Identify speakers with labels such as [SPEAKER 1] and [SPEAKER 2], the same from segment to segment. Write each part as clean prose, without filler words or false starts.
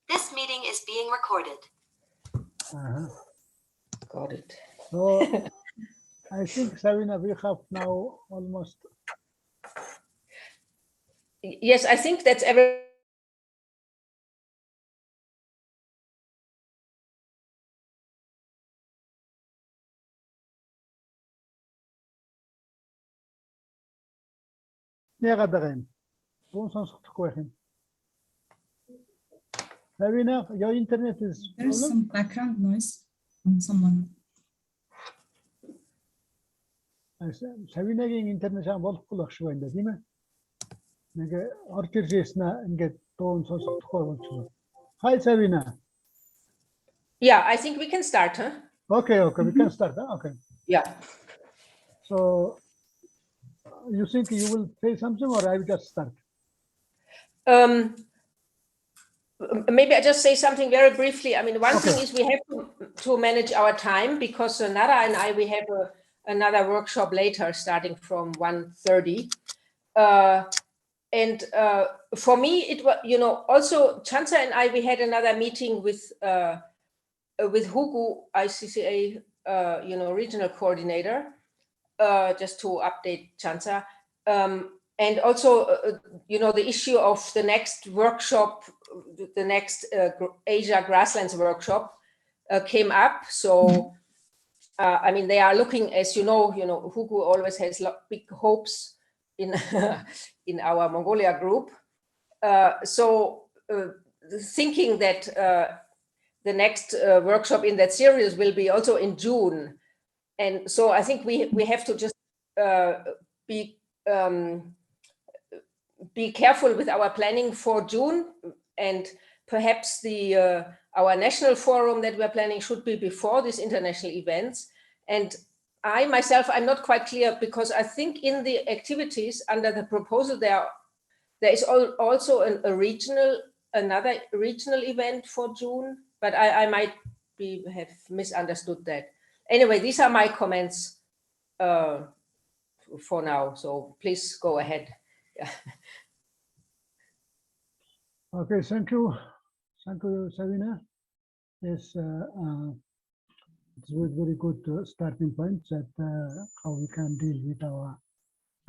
[SPEAKER 1] This meeting is being recorded.
[SPEAKER 2] Got it.
[SPEAKER 3] So I think, Savina, we have now almost.
[SPEAKER 2] Yes, I think that's every.
[SPEAKER 3] Savina, your internet is.
[SPEAKER 4] There's some background noise from someone.
[SPEAKER 3] Savinaгийн интернет шам болохгүй байх шиг байна тийм ээ. Нэг орж ирж яснаа ингээд дуун сонсохгүй болчихлоо. Hi Savina.
[SPEAKER 2] Yeah, I think we can start, huh?
[SPEAKER 3] Okay, we can start, huh? Okay.
[SPEAKER 2] Yeah.
[SPEAKER 3] So you think you will say something or I will just start?
[SPEAKER 2] Maybe I just say something very briefly. I mean, one
[SPEAKER 3] Okay.
[SPEAKER 2] thing is we have to manage our time because Nara and I, we have another workshop later starting from 1:30. And for me, it was, you know, also Chansa and I, we had another meeting with Hugo, ICCA, you know, regional coordinator, just to update Chansa. And also, you know, the issue of the next workshop, the next Asia grasslands workshop came up. So, I mean, they are looking, as you know, Hugo always has big hopes in in our Mongolia group. So, thinking that the next workshop in that series will be also in June, and so I think we have to just be careful with our planning for June, and perhaps our national forum that we're planning should be before these international events. And I myself, I'm not quite clear because I think in the activities under the proposal there is also another regional event for June, but I might have misunderstood that. Anyway, these are my comments for now. So please go ahead. Yeah.
[SPEAKER 3] Okay, thank you, Savina. Yes, it's a very good starting point that how we can deal with our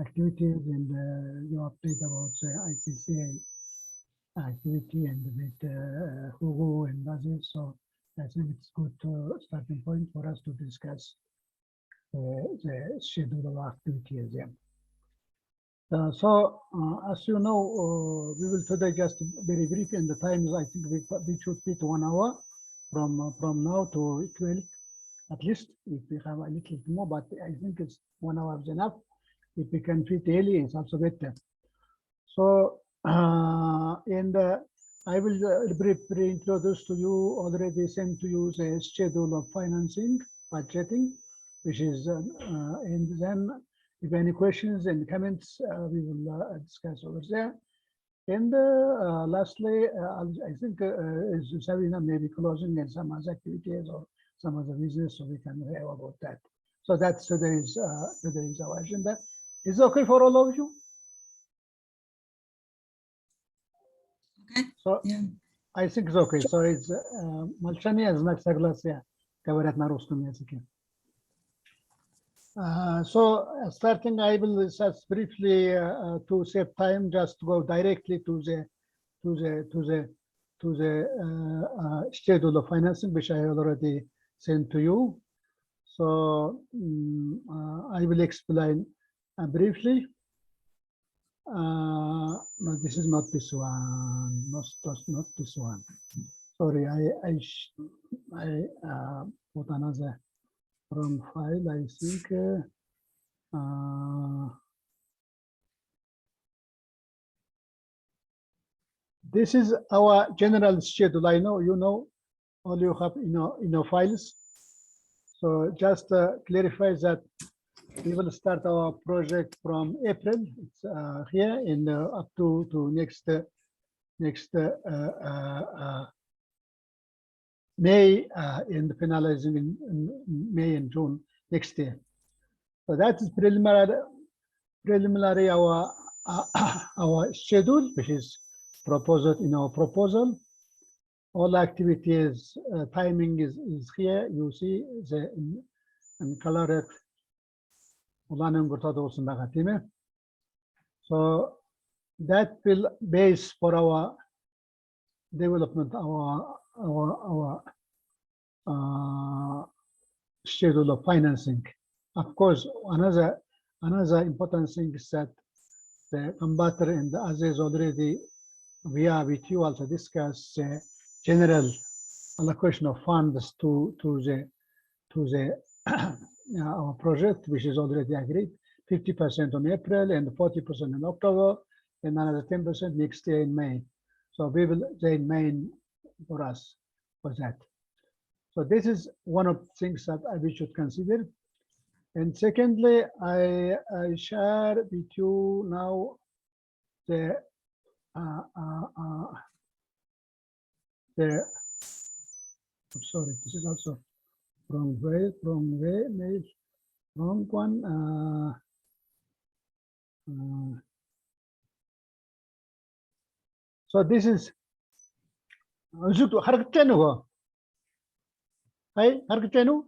[SPEAKER 3] activities and your update about the ICCA activity and with Hugo and Nazir. So I think it's good starting point for us to discuss the schedule of activities. Yeah. So as you know, we will today just very brief, and the times I think we should fit 1 hour from now to 12 at least. If we have a little more, but I think it's 1 hour is enough. If we can fit early, it's also better. So and I will briefly introduce to you, already sent to you the schedule of financing, budgeting, which is and then if any questions and comments, we will discuss over there. And lastly, I think Savina may be closing and some other activities or some other business, so we can hear about that. So that's today's our agenda. Is it okay for all of you?
[SPEAKER 4] Okay.
[SPEAKER 3] So
[SPEAKER 4] Yeah.
[SPEAKER 3] I think it's okay. So it's Malchania знак согласия, говорят на русском языке. So starting, I will just briefly to save time, just go directly to the schedule of financing, which I already sent to you. So I will explain briefly. No, this is not this one. Not this one. Sorry, I put another wrong file. I think. This is our general schedule. I know you know all you have in your files. So just clarify that we will start our project from April. It's here in up to next May and finalizing in May and June next year. So that is preliminary our schedule, which is proposed in our proposal. All activities timing is here. You see the in colored. So that will base for our development, our schedule of financing. Of course, another important thing is that the combater and as is already we are with you also discuss general allocation of funds to the our project, which is already agreed, 50% on April and 40% in October, and another 10% next year in May. So we will say May for us for that. So this is one of the things that we should consider. And secondly, I share with you now the I'm sorry, this is also wrong way, mail, wrong one. So this is Hi, Harkutenu.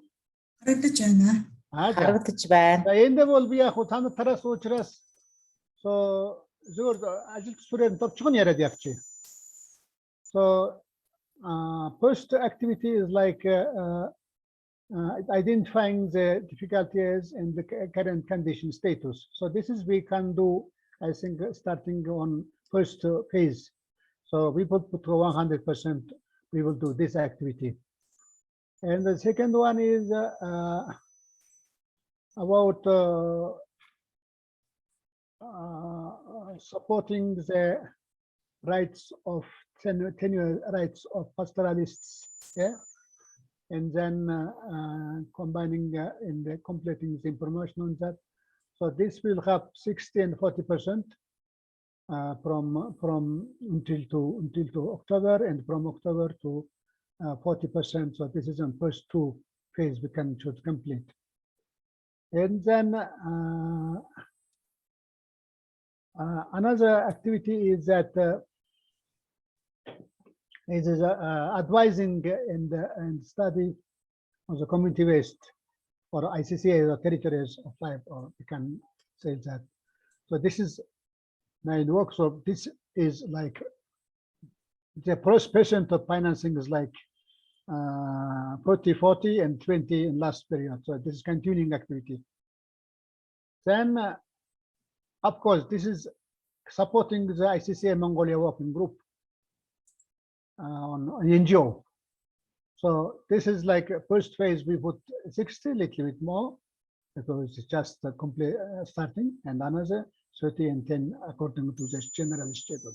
[SPEAKER 3] So first activity is like identifying the difficulties and the current condition status. So this is we can do, I think, starting on first phase. So we put 100%. We will do this activity. And the second one is about supporting the rights of tenure rights of pastoralists, yeah, and then combining and completing the information on that. So this will have 60 and 40% from until to October, and from October to 40%. So this is on first two phase we should complete. And then another activity is that it is advising and study of the community waste or ICCA or territories of life, or we can say that. So this is my workshop. This is like the first percent of financing is like 40, 40, and 20 in last period. So this is continuing activity. Then, of course, this is supporting the ICCA Mongolia working group on NGO. So this is like first phase, we put 60, little bit more, because it's just a complete starting, and another 30 and 10 according to this general schedule.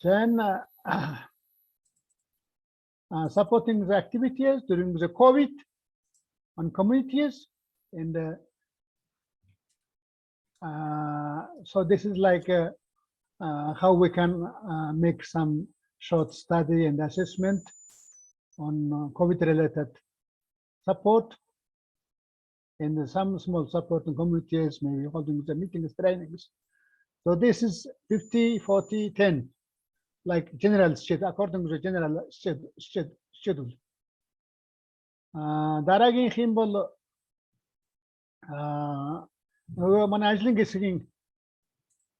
[SPEAKER 3] Then supporting the activities during the COVID on communities, and so this is like how we can make some short study and assessment on COVID-related support, and some small support in communities, maybe holding the meetings, trainings. So this is 50, 40, 10, like general schedule, according to the general schedule. Daragin Himbol managing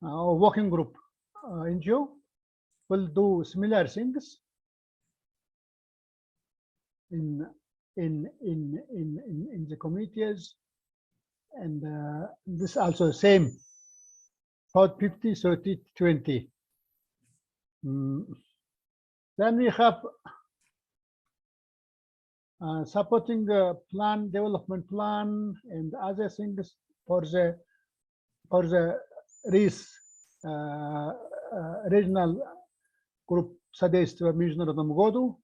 [SPEAKER 3] working group NGO will do similar things in the communities, and this also same about 50, 30, 20. Then we have supporting plan, development plan, and other things for the regional group Sadeistva Международном году.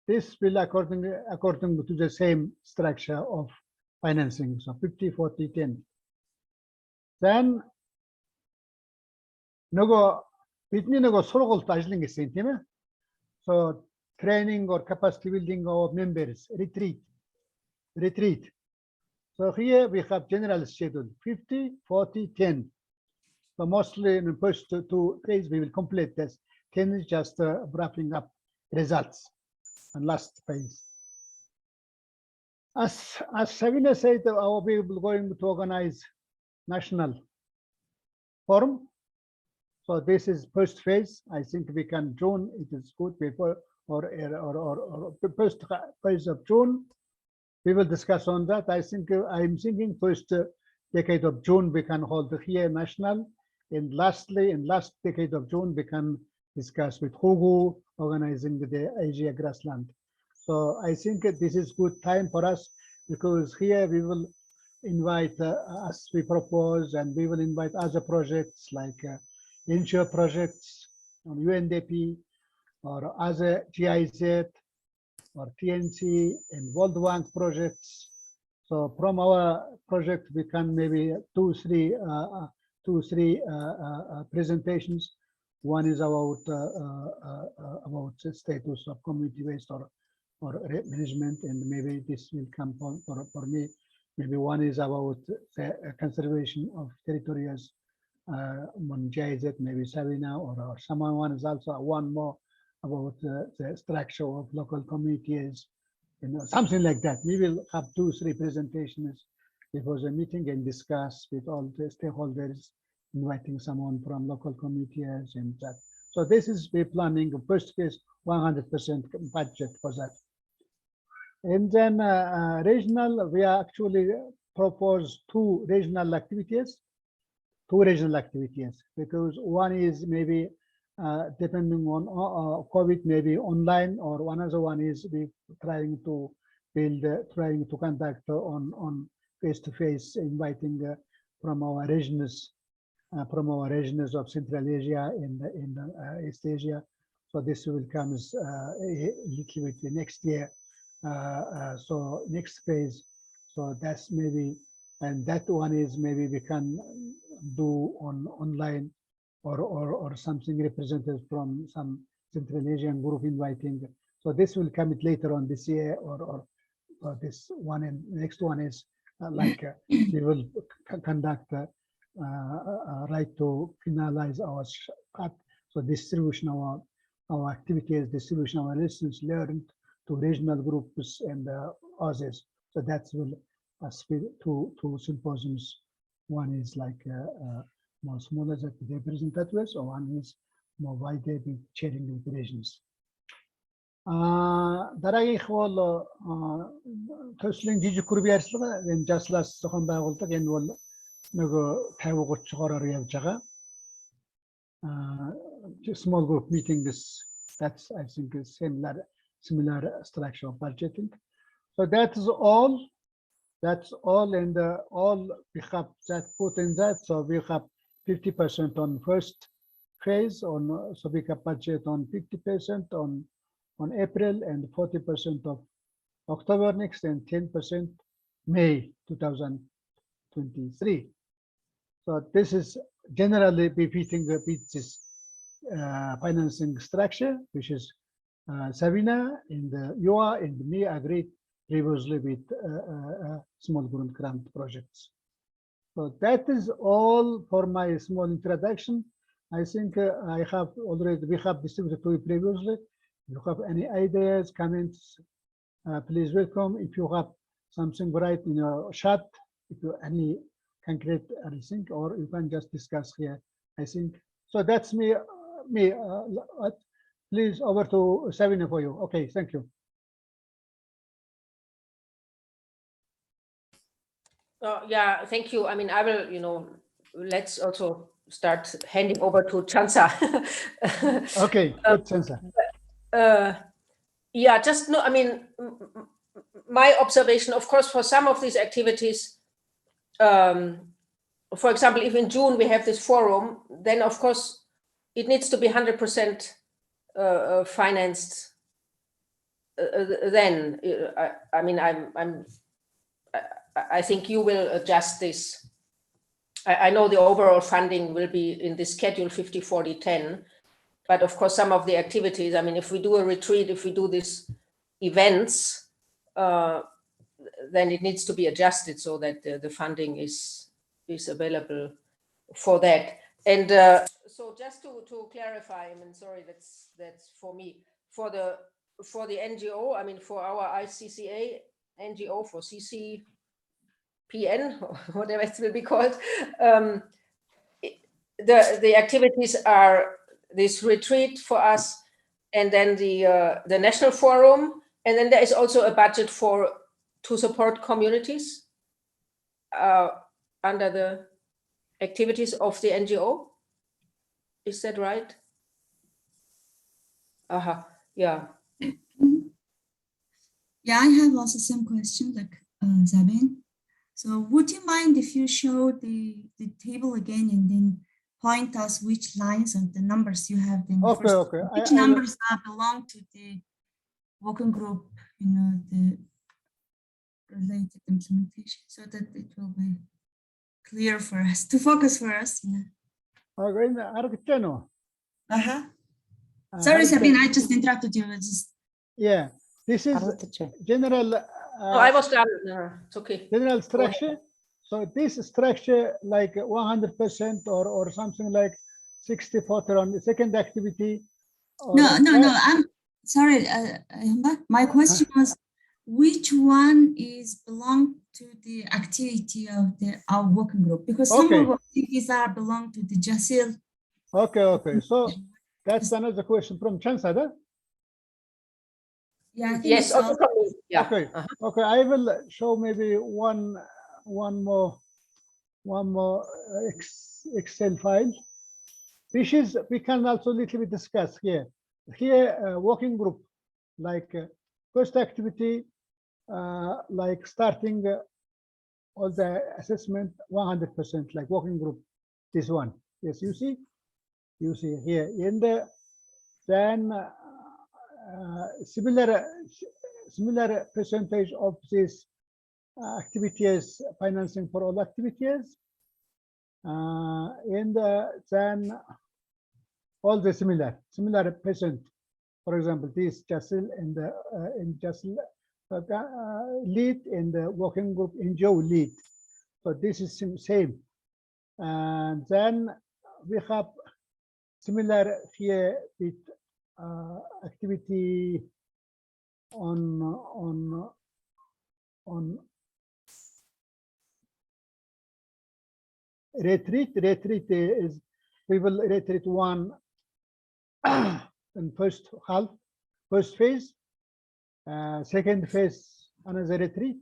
[SPEAKER 3] This will according to the same structure of financing, so 50, 40, 10. Then so training or capacity building of members, retreat. So here we have general schedule 50, 40, 10. So mostly in the first two phase, we will complete this. 10 is just wrapping up results and last phase. As Savina said, we will going to organize national forum. So this is first phase. I think we can June. It is good paper or the first phase of June. We will discuss on that. I think I'm thinking first decade of June we can hold here national, and lastly in last decade of June we can discuss with Hugo organizing the Asia grassland. So I think this is good time for us because here we will invite as we propose, and we will invite other projects like INSURE projects on UNDP or other GIZ or TNC and World Bank projects. So from our project, we can maybe two, three presentations. One is about the status of community-based or management, and maybe this will come for me. Maybe one is about the conservation of territories on GIZ, maybe Savina or someone is also one more about the structure of local communities, something like that. We will have 2-3 presentations before the meeting and discuss with all the stakeholders, inviting someone from local communities and that. So this is we're planning first case 100% budget for that. And then regional, we actually propose two regional activities because one is maybe depending on COVID, maybe online, or one other one is we trying to conduct on face-to-face, inviting from our regions of Central Asia and East Asia. So this will come a little bit next year. So next phase. So that's maybe, and that one is maybe we can do online. Or something represented from some Central Asian group inviting. So this will come later on this year, or this one, and next one is like we will conduct right to finalize our path. So distribution of our activities, distribution of our lessons learned to regional groups and others. So that will split two symposiums. One is like more smaller that they present that way, so one is more wide sharing with regions. Дараагийн их бол төслийн жижиг групп ярьцлага энэ жаслаас зохион байгуулдаг. Энэ бол нөгөө 50-30-оор явж байгаа. Small group meeting, that's I think is similar structure of budgeting. So that's all. That's all, and all we have that put in that. So we have 50% on first phase on, so we have budget on 50% on April and 40% of October next and 10% May 2023. So this is generally befitting this financing structure, which is Savina and Yoa and me agreed previously with small group grant projects. So that is all for my small introduction. I think we have distributed to you previously. If you have any ideas, comments, please welcome. If you have something right in your chat, if you any concrete anything, or you can just discuss here. I think so. That's me. Please over to Savina for you. Okay, thank you.
[SPEAKER 2] Yeah, thank you. I mean, I will, let's also start handing over to Chansa.
[SPEAKER 3] Okay, good, Chansa.
[SPEAKER 2] Yeah, just no, I mean, my observation, of course, for some of these activities, for example, if in June we have this forum, then of course it needs to be 100% financed. Then, I mean, I think you will adjust this. I know the overall funding will be in the schedule 50-40-10, but of course some of the activities, I mean, if we do a retreat, if we do these events, then it needs to be adjusted so that the funding is available for that. And so just to clarify, I mean, sorry, that's for me. For the NGO, I mean, for our ICCA NGO, for CCPN, or whatever it will be called, the activities are this retreat for us, and then the national forum, and then there is also a budget to support communities under the activities of the NGO. Is that right? Yeah.
[SPEAKER 4] Yeah, I have also some question like Zabin. So would you mind if you show the table again and then point us which lines and the numbers you have then
[SPEAKER 3] Okay,
[SPEAKER 4] first,
[SPEAKER 3] okay.
[SPEAKER 4] which numbers belong to the working group, the related implementation, so that it will be clear for us to focus for us. Sorry, Sabine, I just interrupted you.
[SPEAKER 3] Yeah, this is general.
[SPEAKER 2] No, I was done. No, it's okay.
[SPEAKER 3] General structure. So this structure, like 100% or something like 60-40 on the second activity.
[SPEAKER 4] No. I'm sorry, my question was, which one is belong to the activity of our working group? Because some of our activities belong to the JASIL.
[SPEAKER 3] Okay. So that's another question from Chansada.
[SPEAKER 4] Yeah, I think
[SPEAKER 2] yes.
[SPEAKER 4] so.
[SPEAKER 2] Also from me. Yeah.
[SPEAKER 3] Okay. I will show maybe one more Excel file. We can also little bit discuss here. Here, working group, like first activity, like starting all the assessment 100%, like working group. This one, yes, you see here in the then similar percentage of this activities financing for all activities, and then all the similar percent. For example, this JASIL and in JASIL lead in the working group NGO lead. So this is same, and then we have similar here with activity on retreat. Retreat is we will retreat one in first phase, second phase another retreat,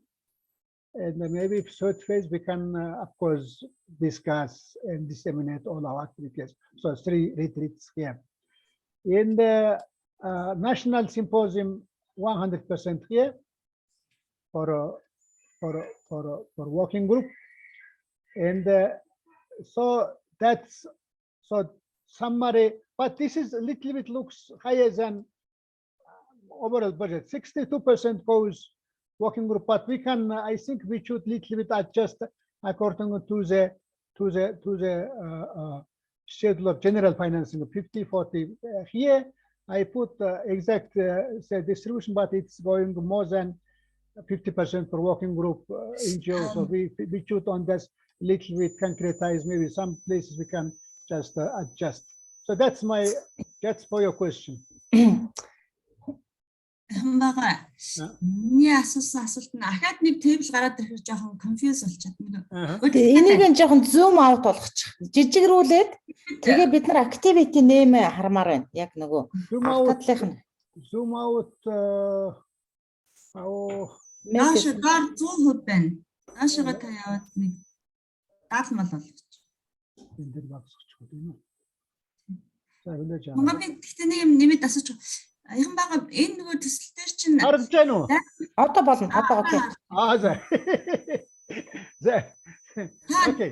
[SPEAKER 3] and then maybe third phase we can of course discuss and disseminate all our activities. So 3 retreats here. In the national symposium, 100% here for working group, and so that's summary. But this is a little bit looks higher than overall budget. 62% goes working group, but we can I think we should little bit adjust according to the schedule of general financing of 50-40. Here I put exact distribution, but it's going more than 50% for working group NGO. So we should on this little bit concretize. Maybe some places we can just adjust. So that's for your question.
[SPEAKER 4] Миний асуулт нь ахаад нэг тейбл гараад ирэх жоохон confuse болчиход байна.
[SPEAKER 5] Энийг нь жоохон zoom out болгочих. Жижигрүүлээд тэгээ бид нар activity name хармаар байна. Яг нөгөө автадлынх нь.
[SPEAKER 3] Zoom out
[SPEAKER 4] Нааш доор 100% байна. Наашгаа та яваад нэг даалмал болгочих.
[SPEAKER 3] энэ дэр багсчихгүй юм уу? За хүлээж аваа.
[SPEAKER 4] Монголын гэхдээ нэг юм нэмээд асуучих. Аяхан байгаа энэ нөгөө төсөл дээр чинь
[SPEAKER 3] харагдаж байна уу?
[SPEAKER 5] Одоо болно. Одоо окей.
[SPEAKER 3] За. За. Окей.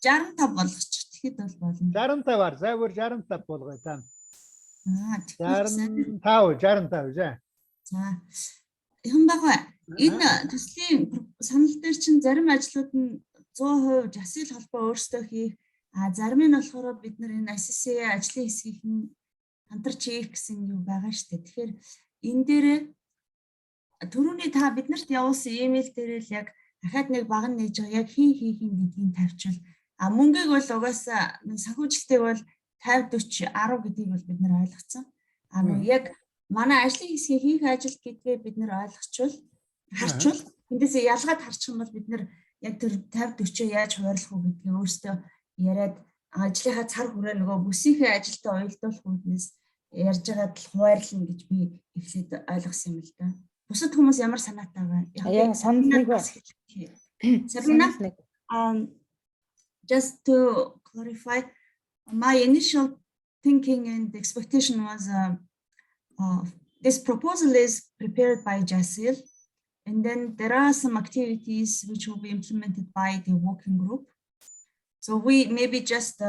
[SPEAKER 4] 65 болгочих. Тэгэхэд бол болно.
[SPEAKER 3] 65-аар. За бүр 65 болгоё та.
[SPEAKER 4] 65
[SPEAKER 3] за.
[SPEAKER 4] За. Аяхан байгаа энэ төслийн санал дээр чинь зарим ажлууд нь 100% JASIL холбоо өөрсдөө хийх, зарим нь болохоор бид нар энэ ICCA ажлын хэсгийг нь хамтарч хийх гэсэн юу байгаа шүү дээ. Тэгэхээр энэ дээр түрүүний та биднэрт явуулсан имэйл дээр л яг дахиад нэг баг нь нээж байгаа яг хин хийх юм гэдгийг тавьчвал А мөнгийг бол угаасаа санхүүжилтийг бол 50 40 10 гэдгийг бол бид нэр ойлгоцсон. А нөө яг манай ажлын хэсгийг хийх ажил гэдгээ бид нэр ойлгочвол харчвал эндээсээ ялгаад харчих юм бол бид нэр яг тэр 50 40 яаж хуваарлах уу гэдгийг өөрсдөө яриад ажлынхаа цар хүрээ нөгөө бүсийнхээ ажилтай уялдуулах үүднээс ярьж байгаад л хуваарлна гэж би эхлээд ойлгосон юм л да. Бусад хүмүүс ямар санаатай байгаа?
[SPEAKER 5] Яг санал нэг ба.
[SPEAKER 4] Сабина, just to clarify, my initial thinking and expectation was this proposal is prepared by JASIL, and then there are some activities which will be implemented by the working group. So we maybe just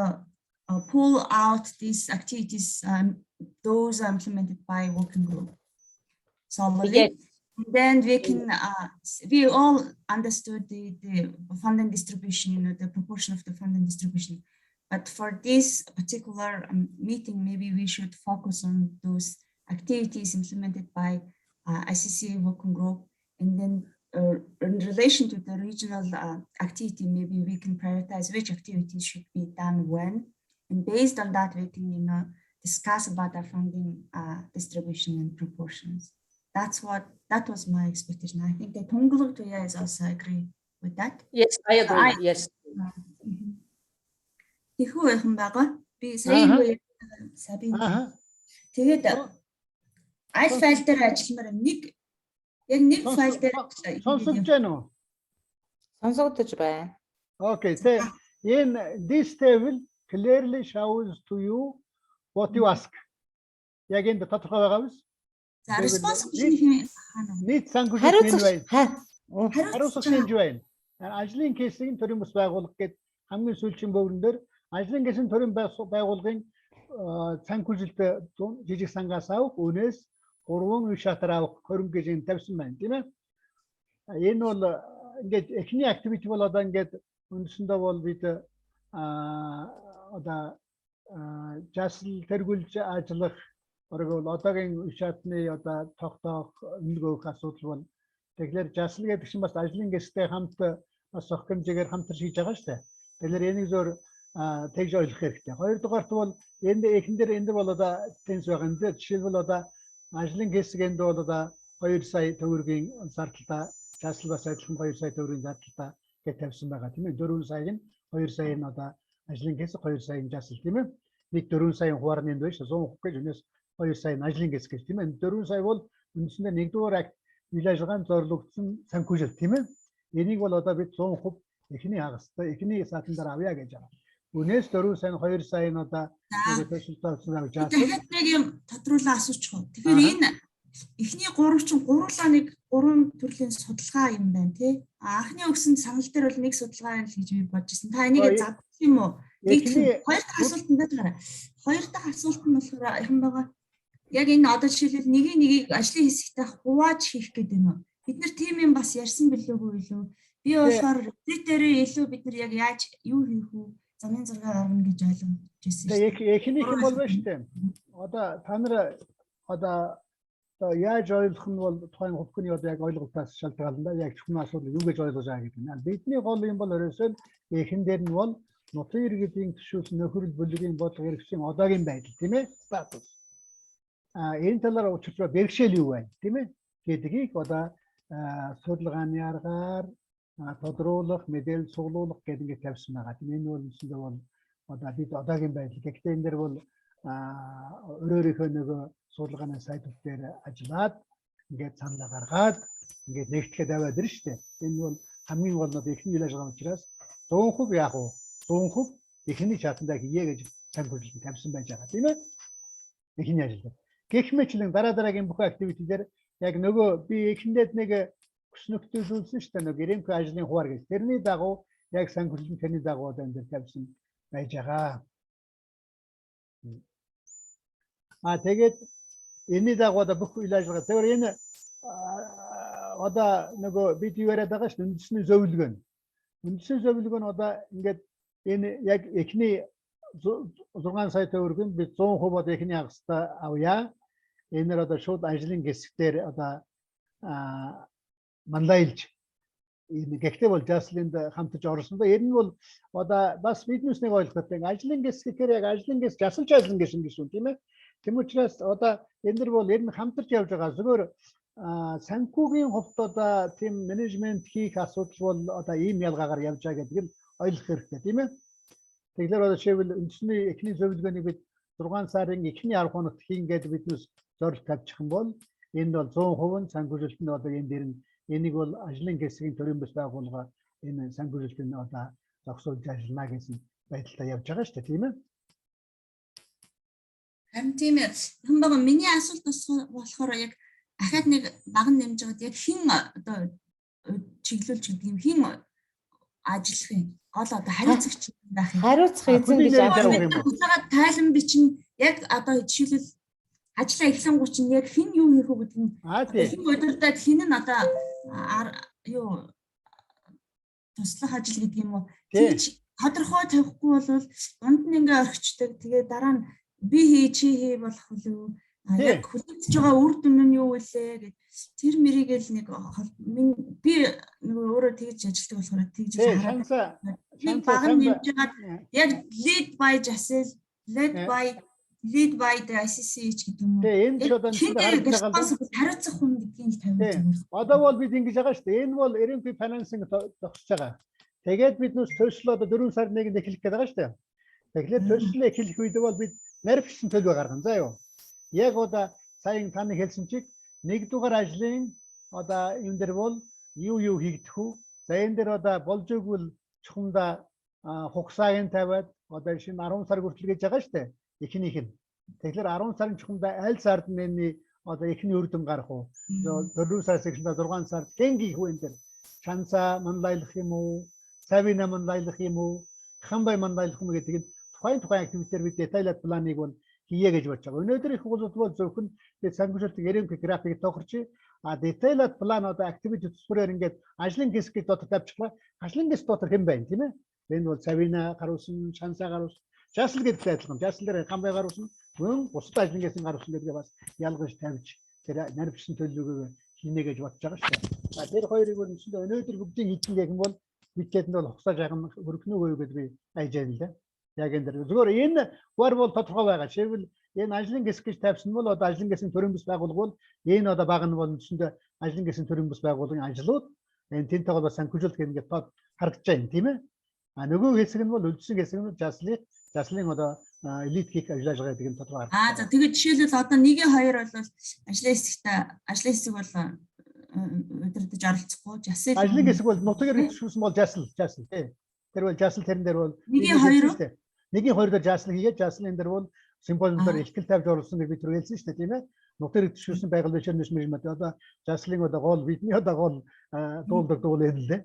[SPEAKER 4] pull out these activities, those are implemented by working group. Solidly. And then we can, we all understood the funding distribution, you know, the proportion of the funding distribution. But for this particular meeting, maybe we should focus on those activities implemented by ICCA working group. And then in relation to the regional activity, maybe we can prioritize which activities should be done when. And based on that, we can, you know, discuss about the funding distribution and proportions. That was my expectation. I think that Tonguluk Tuya is also agree with that.
[SPEAKER 2] Yes, I agree. Yes.
[SPEAKER 4] Тэхүү яхан байгаа. Би сая юу сабин. Тэгээд аль файл дээр ажилламаар нэг яг нэг файл дээр
[SPEAKER 3] сонсож байна уу?
[SPEAKER 5] Сонсогдож байна.
[SPEAKER 3] Okay, so in this table clearly shows to you what you ask. Яг энэ тодорхой байгаа биз?
[SPEAKER 4] За response гэж
[SPEAKER 3] нийт санхүүжилт нь байна.
[SPEAKER 4] хариуцлага
[SPEAKER 3] шинж байна. Ажлын кейсийн төрийн бас байгууллага гэдэг хамгийн сүүлийн бөөрөн дээр ажлын кейсийн төрийн байгууллагын санхүүжилт жижиг сангаас авах үнээс 3 үе шатар авах хөрөнгө гэж энэ тавьсан байна, тийм ээ. Энэ бол ингээд эхний activity бол одоо ингээд үндсэндээ бол бид одоо жасл тэргүүлж ажиллах оргол одоогийн үе шатны одоо тогтоох өнгөөх асуудал бол тэгэхээр жасл гэдэг чинь бас ажлын гэстэй хамт бас өх хэмжээгээр хамтарч хийж байгаа шүү дээ. Тэгэхээр энийг зөөр тэгж ойлгох хэрэгтэй. Хоёрдугаарт бол энд энд бол одоо тэнс байгаа юм дээ. Жишээлбэл одоо ажлын хэсгэнд бол одоо 2 сая төгрөгийн зардалтай жасл бас адилхан 2 сая төгрөгийн зардалтай гэж тавьсан байгаа тийм ээ. 4 сая нь 2 сая нь одоо ажлын хэсэг 2 сая нь жасл тийм ээ. Нэг 4 сая хуваарны энд биш 100 гэж өнөөс 2 сая нь ажлын хэсэг гэж тийм ээ. 4 сая бол үндсэндээ нэгдүгээр акт үйл ажиллагаанд зориулагдсан санхүүжилт тийм ээ. Энийг бол одоо бид 100% эхний хагастай эхний саатан дээр авъя гэж байгаа. Үнээс 4 сая 2 сая нь одоо төлөвлөлтөөр жаасан.
[SPEAKER 4] Дахиад нэг юм тодруулаа асуучих уу. Тэгэхээр энэ эхний 3 чинь гурлаа нэг 3 төрлийн судалгаа юм байна тий. Анхны өгсөн санал дээр бол нэг судалгаа байна л гэж би бодож байсан. Та энийг задчих юм уу? Хоёр дахь асуултанд байгаа. Хоёр дахь асуулт нь болохоор юм байгаа. Яг энэ одоо жишээлбэл нэгийг ажлын хэсэгтээ хувааж хийх гэдэг юм уу? Бид нар тийм юм бас ярьсан билүүгүй юу? Би болохоор репетитэрээ илүү бид нар яг яаж юу хийх үү? Замын зураг гарна гэж ойлгож байсан.
[SPEAKER 3] Тэгээ эхнийх нь бол байна шүү дээ. Одоо та нар одоо яаж ойлгох нь бол тухайн хувьхний одоо яг ойлголтоос шалтгаална да. Яг зөвхөн асуудал юу гэж ойлгож байгаа гэдэг нь. Бидний гол юм бол ерөөсөө эхэн дээр нь бол нутгийн иргэдийн төшөөлсөн нөхөрөл бүлгийн бодлого хэрэгсийн одоогийн байдал тийм ээ. Статус. Энэ талаар учирч бэрхшээл юу байна тийм ээ гэдгийг одоо судалгааны аргаар тодруулах, мэдээлэл цуглуулах гэдэг ингээд тавьсан байгаа. Энэ бол үндсэндээ бол одоо бид одоогийн байдал. Гэхдээ энэ дэр бол өөрөөрийнхөө нөгөө судалгааны сайтууд дээр ажиллаад ингээд саналаа гаргаад ингээд нэгтгэхэд аваад ирж штэ. Энэ бол хамгийн гол нь эхний үйл ажиллагаа учраас 100% яг уу 100% эхний чатандаа хийе гэж санхүүжилт тавьсан байж байгаа тийм ээ. Эхний ажил. Гэх мэтлэн дараагийн бүх активити дээр яг нөгөө би эхэндээ нэг хүснэгтүүлсэн шүү дээ нөгөө гэрэмх ажлын хуваар гэж. Тэрний дагуу яг санхүүжилт тэрний дагуу одоо энэ тавьсан байж байгаа. Тэгээд энэний дагуу одоо бүх үйл ажиллагаа. Тэгэхээр энэ одоо нөгөө бид юу яриад байгаа шүү дээ үндэсний зөвлөгөө нь. Үндэсний зөвлөгөө нь одоо ингээд энэ яг эхний 6 сая төгрөгийг бид 100% одоо эхний хагастай авъя. Энээр одоо шууд ажлын хэсгээр одоо манлайлж Гэхдээ бол Жаслинд хамтж орсон ба энэ бол одоо бас биднээс нэг ойлголттой ажлын гэс гэхээр яг ажлын гэс жасалж ажлын гэс юм гэсэн тийм ээ. Тэм учраас одоо энэ дэр бол ер нь хамтарч явж байгаа зөвхөн санхүүгийн хувьд одоо тийм менежмент хийх асуудал бол одоо ийм ялгаагаар явж байгаа гэдэг нь ойлгох хэрэгтэй тийм ээ. Тэгэхээр одоо жишээлбэл үндэсний эхний зөвлөгөөнийг бид 6 сарын эхний 10 хоногт хийн гэдэг биднээс зорилт тавьчих юм бол энэ бол 100% санхүүжилт нь одоо энэ дээр нь энийг бол ажлын гэсгийн төрийн бас байгууллага энэ санхүүжилтийг одоо зогсоолж ажиллана гэсэн байдалтай явж байгаа шүү дээ тийм ээ.
[SPEAKER 4] Харин тийм ээ. Хэн бага миний асуулт болохоор яг ахаад нэг баган нэмж байгаад яг хэн одоо чиглүүлж гэдэг юм хэн ажиллах юм гол одоо хариуцагч байх юм.
[SPEAKER 5] Хариуцах эзэн гэж
[SPEAKER 4] ажиллагаа тайлан бичин яг одоо жишээлбэл ажлаа эхлэнгуй чинь яг хэн юу хийх вэ гэдэг нь хэн удирдаад хэн нь одоо юу туслах ажил гэдэг юм уу тийч тодорхой тавихгүй бол дунд нь ингээ орхичдаг тэгээ дараа нь би хий чи хий болох үлээ яг хүлээж байгаа үр дүн нь юу вэ гэд тэр мэрийгэл нэг би нөгөө өөрөө тэгж ажилтдаг болохоор тэгж хараад нэг баган нэмж байгаа яг lead by Jasil lead by the ICCA гэдэг юм уу.
[SPEAKER 3] Энэ ч одоо
[SPEAKER 4] хариуцах хүн гэдгийг тавьж байгаа.
[SPEAKER 3] Одоо бол бид ингэж байгаа шүү дээ. Энэ бол RMP financing тогсож байгаа. Тэгээд бид нүс төлсөл одоо 4 сарын 1-нд эхлэх гээд байгаа шүү дээ. Тэгэхээр төлсөлөө эхлэх үед бол бид нарийн төлбөр гаргана. За юу. Яг одоо сая таны хэлсэн чиг 1-р ажлын одоо энэ дэр бол юу хийгдэх үү? За энэ дэр одоо болж өгвөл чухамда хугацааг тавиад одоо шинэ 10 сар хүртэл гэж байгаа шүү дээ. Эхнийх нь. Тэгэхээр 10 сарын чухамда аль сард нэмний одоо эхний үр дүн гарах уу? 4 сараас эхлээд 6 сард хэн гих үү энэ дэр? Шанса манлайлах юм уу? Савина манлайлах юм уу? Хамбай манлайлах юм гэдэг нь тухайн активитээр бид детайлад планыг бол хийе гэж бодож байгаа. Өнөөдөр их бол зөвхөн санхүүжилтийн RMP график тохирч детайлад план одоо активити төсвөрөөр ингээд ажлын хэсгийг дотор тавьчихлаа. Ажлын хэсэг дотор хэн байна тийм ээ? Энэ бол Савина гаруулсан, Шанса гаруулсан, Жасл гэдэгтэй адилхан. Жасл дээр Хамбай гаруулсан, мөн бусад ажлын хэсэг гаруулсан гэдгээ бас ялгаж тавьж тэр нарийн төлөвлөгөө хийнэ гэж бодож байгаа шүү дээ. Тэр хоёрыг өнөөдөр бүгдийг хийх гэх юм бол бидгээд нь бол хугацаа жаахан хөргөнө үгүй гэдээ би айж байна л да. Яг энэ дэр зөвхөн энэ хуваар бол тодорхой байгаа. Жишээлбэл энэ ажлын хэсэг гэж тавьсан бол одоо ажлын хэсгийн төрийн бас байгууллага бол энэ одоо баг нь бол үндсэндээ ажлын хэсгийн төрийн бас байгууллагын ажлууд энэ тэнтэйгээр бас санхүүжилт гэдэг тод харагдаж байна тийм ээ. Нөгөө хэсэг нь бол үлдсэн хэсэг нь Жаслын одоо элит хийх ажиллагаа гэдэг нь тодорхой харагдаж.
[SPEAKER 4] За тэгээд жишээлбэл одоо 1-2 бол ажлын хэсэг бол удирдах оролцохгүй Жасл
[SPEAKER 3] ажлын хэсэг бол нутгаар дэвшүүлсэн бол Жасл тий. Тэр бол Жасл тэрэн дээр бол
[SPEAKER 4] 1-2
[SPEAKER 3] дээр Жасл хийгээд Жаслын дээр бол симпозиум дээр ихтгэл тавьж оруулсан гэж би түр хэлсэн шүү дээ тийм ээ. Нутгаар дэвшүүлсэн байгаль бишрнэс менежмент одоо Жаслын одоо гол бидний одоо гол дуулдаг дуул энэ л дээ.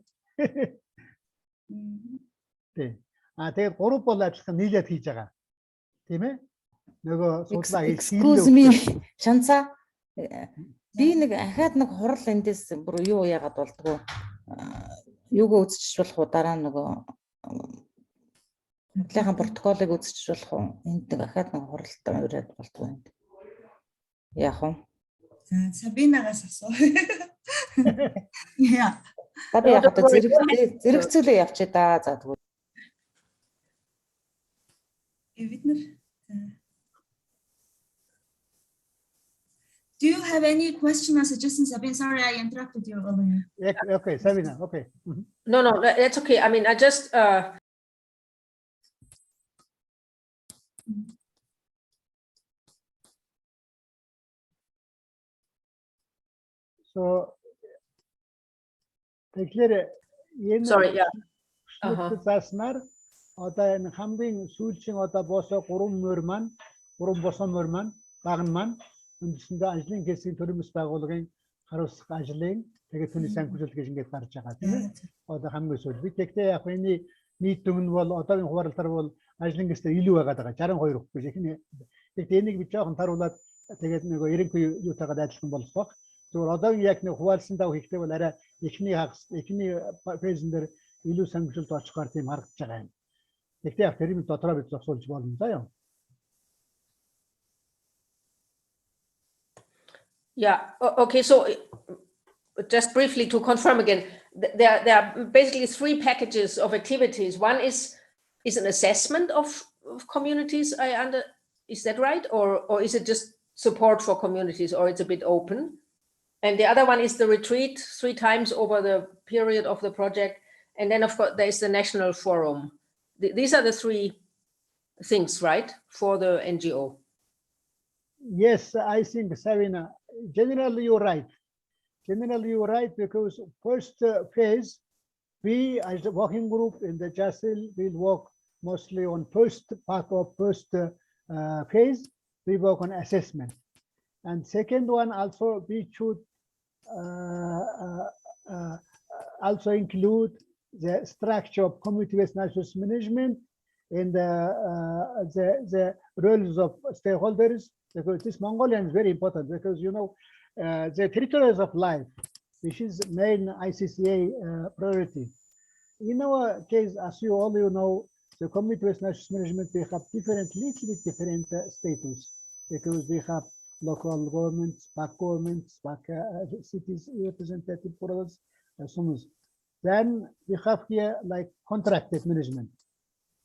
[SPEAKER 3] Тий. Тэгээд 3 бол адилхан нийлээд хийж байгаа. Тийм ээ? Нөгөө судлаа
[SPEAKER 5] хийх. Шанса би нэг ахаад нэг хурал эндээс бүр юу яагаад болдгоо юугаа үзчих болох уу дараа нөгөө хөтөлбөрийн протоколыг үзчих болох уу энд нэг ахаад нэг хуралтай ураад болдгоо энд яах вэ?
[SPEAKER 4] За Сабинагаас асуу. Яа.
[SPEAKER 5] Таби яг одоо зэрэгцүүлээ явчих да за тэгвэл
[SPEAKER 4] Do you have any question or suggestions? Sabine, sorry, I interrupted you earlier.
[SPEAKER 3] Yeah, okay, Sabina, okay.
[SPEAKER 2] No, that's okay. I mean, I just
[SPEAKER 3] So, тэгэхээр
[SPEAKER 2] sorry, yeah.
[SPEAKER 3] Заснаар одоо энэ хамгийн сүүлчийн одоо босоо 3 мөр маань багн маань үндсэндээ ажлын хэсгийн төрийн бас байгууллагын харуулах ажлын тэгээд түүний санхүүжилт гэж ингэж гарч байгаа тийм ээ. Одоо хамгийн сүүл би тэгтээ яг энэ нийт дүн нь бол одоогийн хуваарлаар бол ажлын хэсгээр илүү байгаад байгаа 62 гэж ихний. Тэгтээ энийг би жоохон таруулаад тэгээд нөгөө 90 юутайгаар адилхан болох. Зүгээр одоогийн яг нэг хуваалсан дав хийхдээ бол арай эхний фэйзэн дээр илүү санхүүжилт очихоор тийм харагдаж байгаа юм. Тэгтээ яг тэрийг дотроо бид зогсуулж болно заа юу.
[SPEAKER 2] Yeah, okay, so just briefly to confirm again, there are basically three packages of activities. One is an assessment of communities. Is that right? Or is it just support for communities, or it's a bit open? And the other one is the retreat 3 times over the period of the project. And then, of course, there's the national forum. These are the 3 things, right, for the NGO?
[SPEAKER 3] Yes, I think, Savina, generally you're right. Generally you're right, because first phase, we as a working group in the JASIL will work mostly on first part of first phase. We work on assessment. And second one also, we should also include the structure of community-based resource management and the roles of stakeholders, because this Mongolian is very important, because you know the territories of life, which is main ICCA priority. In our case, as you all know, the community-based resource management, we have little bit different status, because we have local governments, back cities representative boards, so on. Then we have here like contracted management.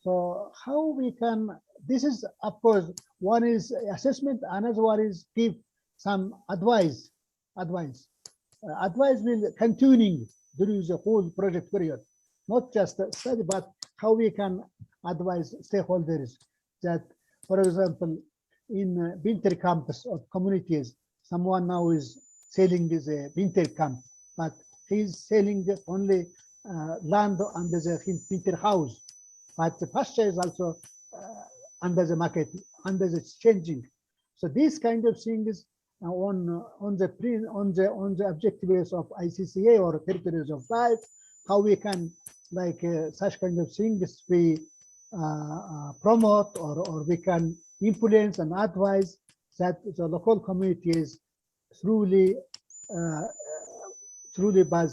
[SPEAKER 3] So how we can, this is of course, one is assessment, another one is give some advice. Advice will continuing during the whole project period, not just a study, but how we can advise stakeholders that, for example, in winter camps of communities, someone now is selling this winter camp, but he's selling only land under the winter house, but the pasture is also under the market, under the changing. So these kind of things on the objectives of ICCA or territories of life, how we can like such kind of things we promote or we can influence and advise that the local communities truly by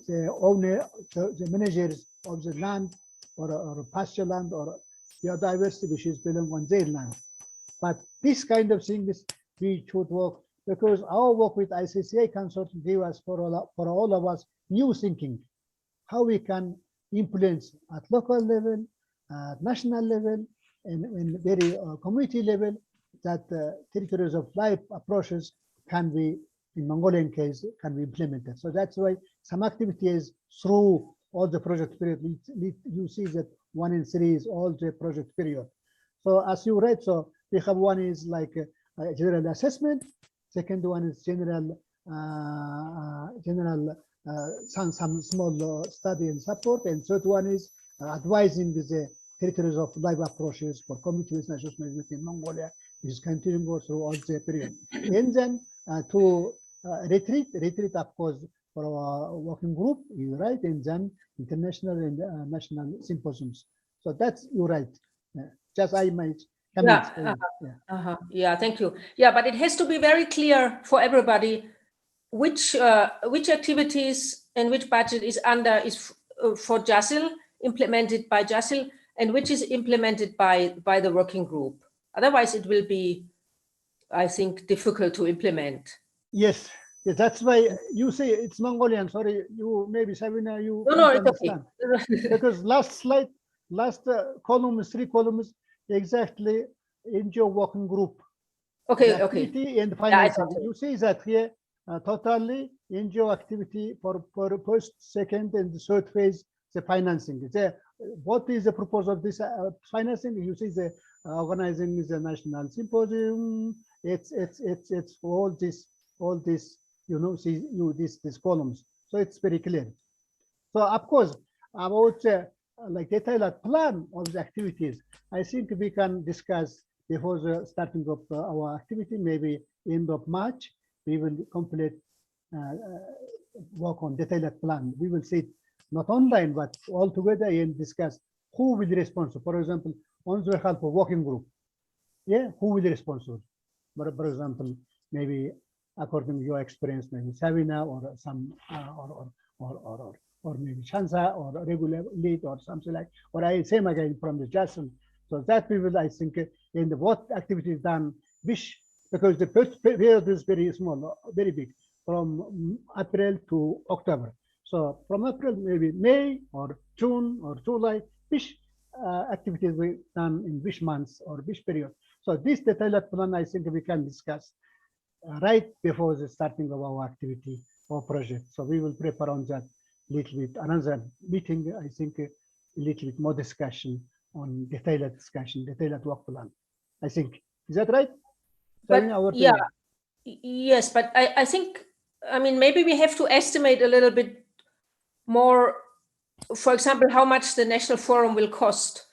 [SPEAKER 3] the owner, the managers of the land or pasture land or biodiversity which is belong on their land. But this kind of things we should work, because our work with ICCA consortium give us for all of us new thinking, how we can influence at local level, national level, and very community level, that territories of life approaches can be, in Mongolian case, can be implemented. So that's why some activities through all the project period, you see that 1 in 3 is all the project period. So as you read, so we have one is like a general assessment, second one is general some small study and support, and third one is advising the territories of life approaches for community-based resource management in Mongolia, which is continuing through all the period. And then to retreat, of course, for our working group, you're right, and then international and national symposiums. So that's, you're right. Just I might comment.
[SPEAKER 2] Yeah, thank you. Yeah, but it has to be very clear for everybody which activities and which budget is for JASIL, implemented by JASIL, and which is implemented by the working group. Otherwise, it will be, I think, difficult to implement.
[SPEAKER 3] Yes, that's why you say it's Mongolian. Sorry, you maybe Sabina, you
[SPEAKER 2] no,
[SPEAKER 3] can't
[SPEAKER 2] it's
[SPEAKER 3] understand.
[SPEAKER 2] okay.
[SPEAKER 3] Because last slide, last column, 3 columns, exactly NGO working group.
[SPEAKER 2] Okay,
[SPEAKER 3] activity and financing. You see that here, totally NGO activity for first, second, and third phase, the financing. What is the purpose of this financing? You see the organizing the national symposium. It's all this, you know, see these columns. So it's very clear. So of course, about like detailed plan of the activities, I think we can discuss before the starting of our activity, maybe end of March, we will complete work on detailed plan. We will sit not online, but all together and discuss who will be responsible. For example, on the help of working group, yeah, who will be responsible? But for example, maybe according to your experience, maybe Savina or some or maybe Shansa or a regular lead or something like, or I same again from the JASIL. So that we will, I think, in the what activities done, which, because the period is very small, very big, from April to October. So from April, maybe May or June or July, which activities we done in which months or which period. So this detailed plan, I think we can discuss right before the starting of our activity or project. So we will prepare on that little bit. Another meeting, I think a little bit more discussion on detailed discussion, detailed work plan. I think, is that right?
[SPEAKER 2] But
[SPEAKER 3] Sabina, over to
[SPEAKER 2] yeah,
[SPEAKER 3] you.
[SPEAKER 2] yes, but I think, I mean, maybe we have to estimate a little bit more, for example, how much the National Forum will cost.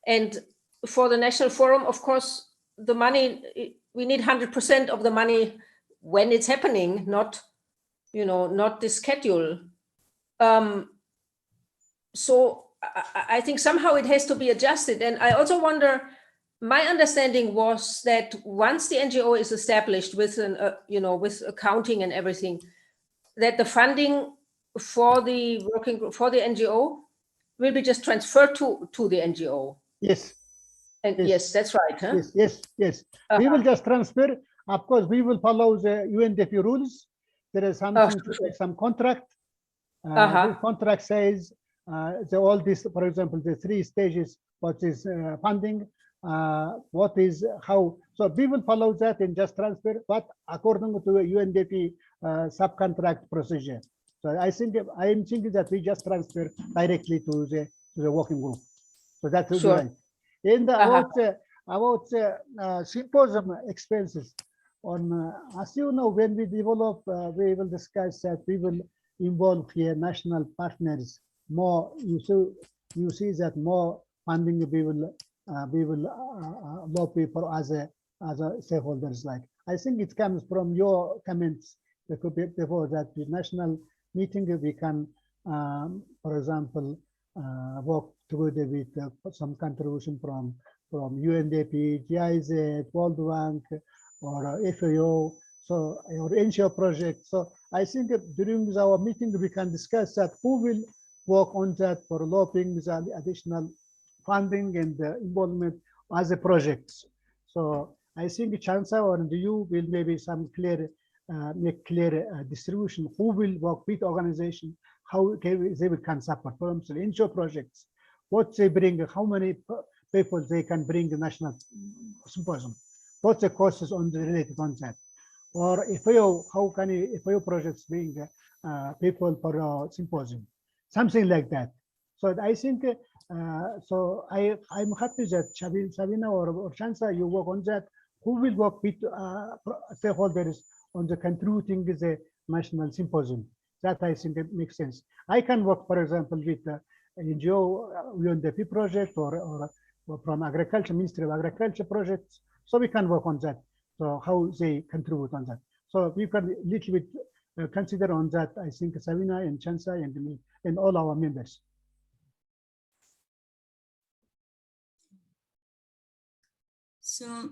[SPEAKER 2] And for the National Forum, of course, the money, we need 100% of the money when it's happening, not, you know, not the schedule. So I think somehow it has to be adjusted. And I also wonder, my understanding was that once the NGO is established with an, you know, with accounting and everything, that the funding for the working group, for the NGO will be just transferred to the NGO.
[SPEAKER 3] Yes.
[SPEAKER 2] And
[SPEAKER 3] Yes.
[SPEAKER 2] yes, that's right. Huh?
[SPEAKER 3] Yes. We will just transfer. Of course, we will follow the UNDP rules. There is something, some contract. The contract says all this, for example, the 3 stages, what is funding, what is how. So we will follow that and just transfer, but according to a UNDP subcontract procedure. So I am thinking that we just transfer directly to the working group. So that will be right. And about symposium expenses, on as you know, when we develop, we will discuss that we will involve here national partners more. You see that more funding we will lobby for as a stakeholders. Like I think it comes from your comments before that the national meeting we can, for example, work together with some contribution from UNDP, GIZ, World Bank, or FAO, so or NGO project. So I think during our meeting we can discuss that who will work on that for lobbying with additional funding and involvement as a project. So I think Chansa or you will maybe some clear make clear distribution who will work with organization, how they can support. For example, NGO projects, what they bring, how many people they can bring the national symposium, what the costs on the related on that, or FAO, how can FAO projects bring people for symposium, something like that. So I think so I'm happy that Sabina or Chansa, you work on that. Who will work with stakeholders on the contributing the national symposium? That I think it makes sense. I can work, for example, with NGO UNDP project or from agriculture, Ministry of Agriculture projects. So we can work on that. So how they contribute on that. So we can little bit consider on that. I think Sabina and Chansa and me and all our members.
[SPEAKER 4] So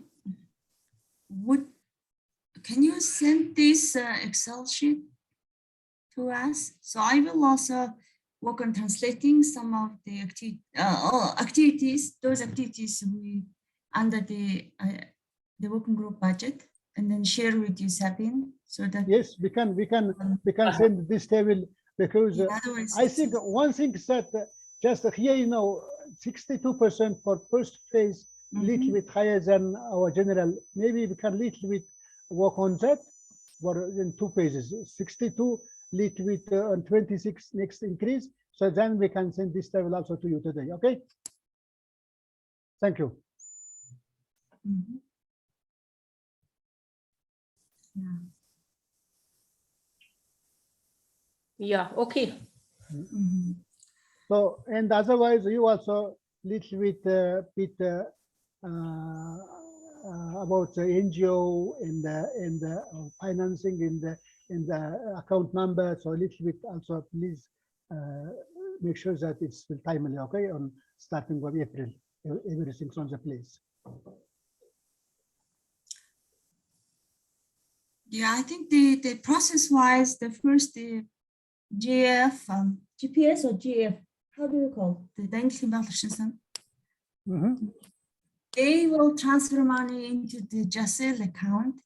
[SPEAKER 4] can you send this Excel sheet to us? So I will also work on translating some of the activities, those activities we under the working group budget, and then share with you, Sabine, so that
[SPEAKER 3] yes, we can send this table because I think one thing is that just here, you know, 62% for first phase, little bit higher than our general. Maybe we can little bit work on that for in 2 phases. 62 little bit on 26 next increase. So then we can send this table also to you today. Okay. Thank you.
[SPEAKER 2] Yeah. Okay.
[SPEAKER 3] So and otherwise you also little bit about the NGO and the financing in the account number. So a little bit also please make sure that it's timely. Okay, on starting of April, everything's on the place.
[SPEAKER 4] Yeah, I think the process-wise, the first the GF, GPS or GF, how do you call the Danish Innovation? They will transfer money into the JASIL account,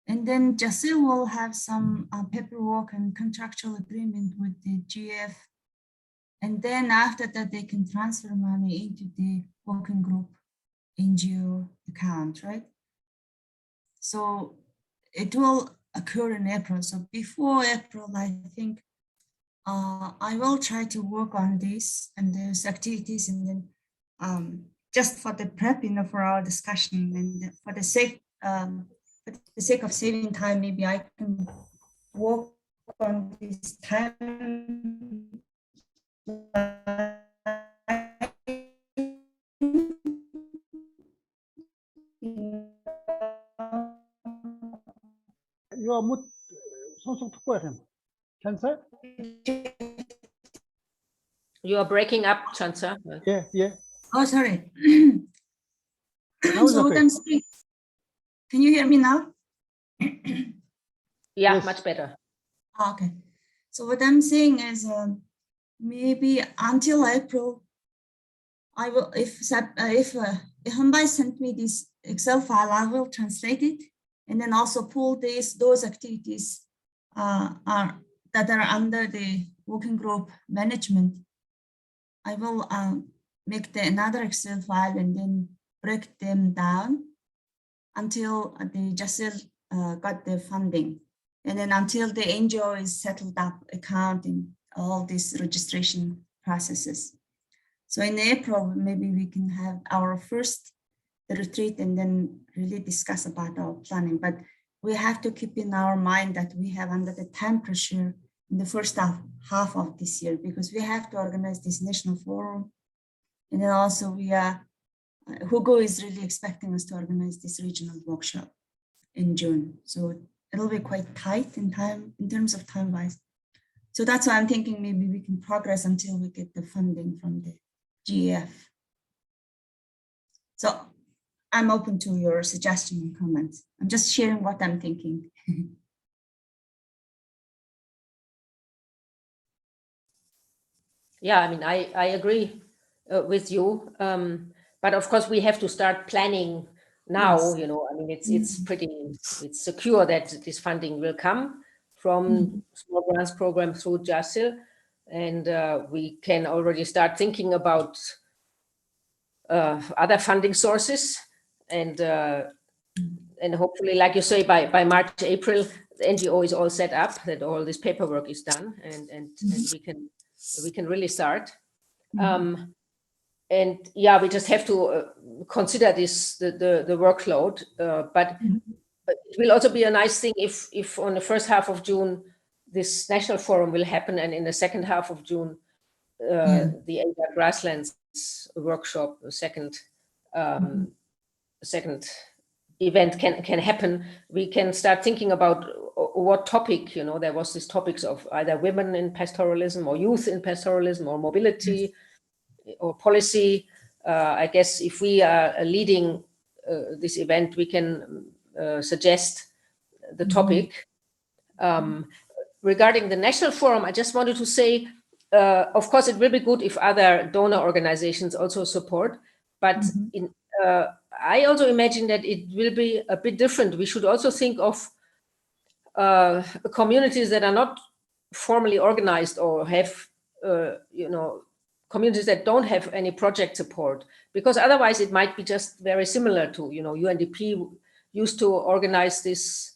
[SPEAKER 4] And then Jasil will have some paperwork and contractual agreement with the GF. And then after that, they can transfer money into the working group NGO account, right? So it will occur in April. So before April, I think I will try to work on this and those activities, and then just for the prep, for our discussion, and for the sake of saving time, maybe I can work on this time.
[SPEAKER 3] Your mood, Chansa?
[SPEAKER 2] You are breaking up, Chansa.
[SPEAKER 3] Yeah, yeah.
[SPEAKER 4] Oh, sorry.
[SPEAKER 3] Now it's
[SPEAKER 4] So what
[SPEAKER 3] okay.
[SPEAKER 4] I'm saying, can you hear me now?
[SPEAKER 2] Yeah,
[SPEAKER 3] Yes.
[SPEAKER 2] much better.
[SPEAKER 4] Okay. So what I'm saying is maybe until April, I will, if Humbai sent me this Excel file, I will translate it and then also pull those activities that are under the working group management. I will make another Excel file and then break them down until the Jasil got the funding. And then until the NGO is settled up, accounting, all these registration processes. So in April, maybe we can have our first retreat and then really discuss about our planning. But we have to keep in our mind that we have under the time pressure in the first half of this year, because we have to organize this national forum. And then also we are, Hugo is really expecting us to organize this regional workshop in June. So it'll be quite tight in time, in terms of time-wise. So that's why I'm thinking maybe we can progress until we get the funding from the GEF. So I'm open to your suggestion and comments. I'm just sharing what I'm thinking.
[SPEAKER 2] Yeah, I mean, I agree with you. But of course, we have to start planning now.
[SPEAKER 4] Yes.
[SPEAKER 2] I mean, it's secure that this funding will come from small grants program through JASIL, and we can already start thinking about other funding sources, and hopefully, like you say, by March, April, the NGO is all set up, that all this paperwork is done, and we can really start. And yeah, we just have to consider the workload, but it will also be a nice thing if on the first half of June this national forum will happen, and in the second half of June the Asia Grasslands workshop, second event can happen. We can start thinking about what topic, there was this topics of either women in pastoralism or youth in pastoralism or mobility or policy. I guess if we are leading this event, we can suggest the topic. Regarding the national forum, I just wanted to say, of course, it will be good if other donor organizations also support, but I also imagine that it will be a bit different. We should also think of communities that are not formally organized or have, communities that don't have any project support, because otherwise it might be just very similar to, UNDP used to organize this,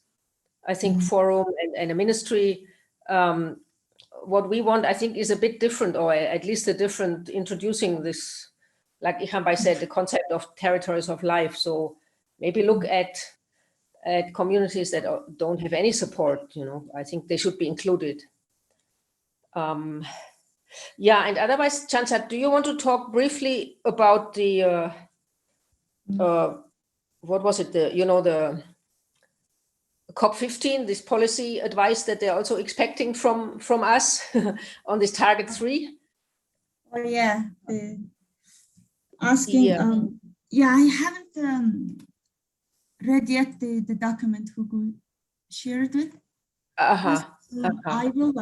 [SPEAKER 2] I think, forum and a ministry. What we want, I think, is a bit different, or at least a different introducing this, like Ihambai said, the concept of territories of life. So maybe look at communities that don't have any support. I think they should be included. Yeah, and otherwise, Chansat, do you want to talk briefly about the what was it? The COP15, this policy advice that they're also expecting from us on this target 3.
[SPEAKER 4] Oh yeah, asking. Yeah, I haven't read yet the document Hugo shared with. I will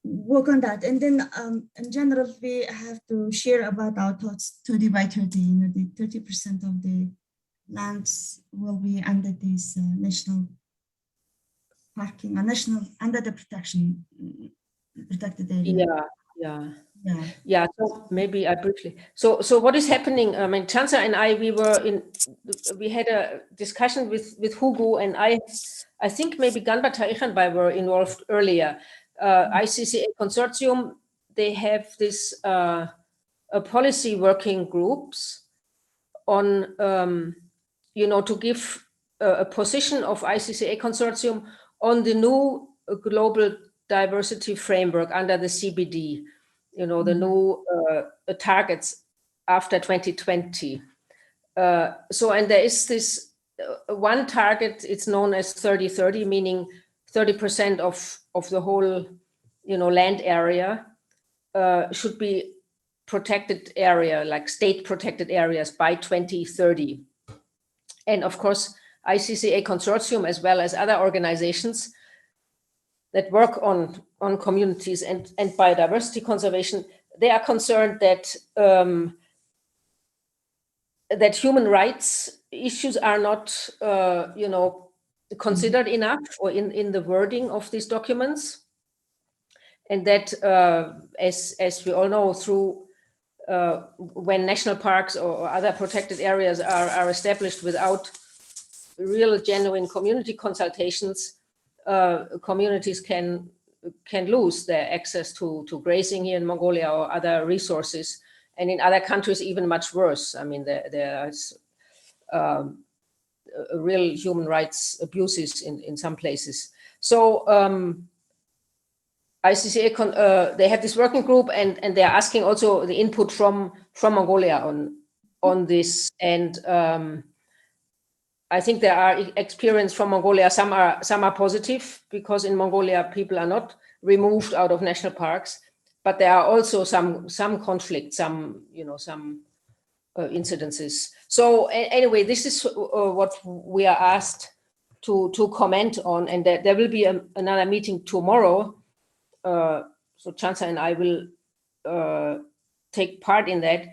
[SPEAKER 4] work on that, and then in general we have to share about our thoughts 30 by 30. The 30% of the lands will be under this national parking, under the protected area.
[SPEAKER 2] Yeah. So maybe I briefly. So what is happening? I mean, Chansa and I, we had a discussion with Hugo, and I think maybe Ganbata Ichanbai were involved earlier. ICCA consortium, they have this a policy working groups on to give a position of ICCA consortium on the new global diversity framework under the CBD, the new targets after 2020. And there is this one target, it's known as 30-30, meaning 30% of the whole, land area should be protected area, like state protected areas by 2030. And of course, ICCA consortium, as well as other organizations that work on communities and biodiversity conservation, they are concerned that that human rights issues are not, considered enough or in the wording of these documents. And that, as we all know, through when national parks or other protected areas are established without real genuine community consultations, communities can lose their access to grazing here in Mongolia or other resources, and in other countries even much worse. I mean, there's real human rights abuses in some places. So ICCA, they have this working group, and they are asking also the input from Mongolia on this. And I think there are experience from Mongolia. Some are positive, because in Mongolia people are not removed out of national parks, but there are also some conflicts, some incidences. So anyway, this is what we are asked to comment on, and there will be another meeting tomorrow. So Chansa and I will take part in that.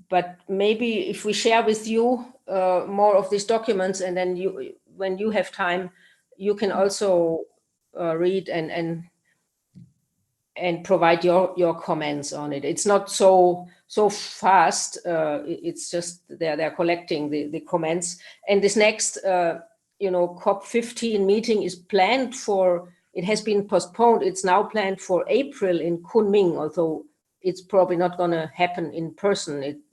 [SPEAKER 2] But maybe if we share with you more of these documents, and then when you have time, you can also read and provide your comments on it. It's not so fast. It's just they're collecting the comments. And this next COP15 meeting is planned for. It has been postponed. It's now planned for April in Kunming, although it's probably not going to happen in person.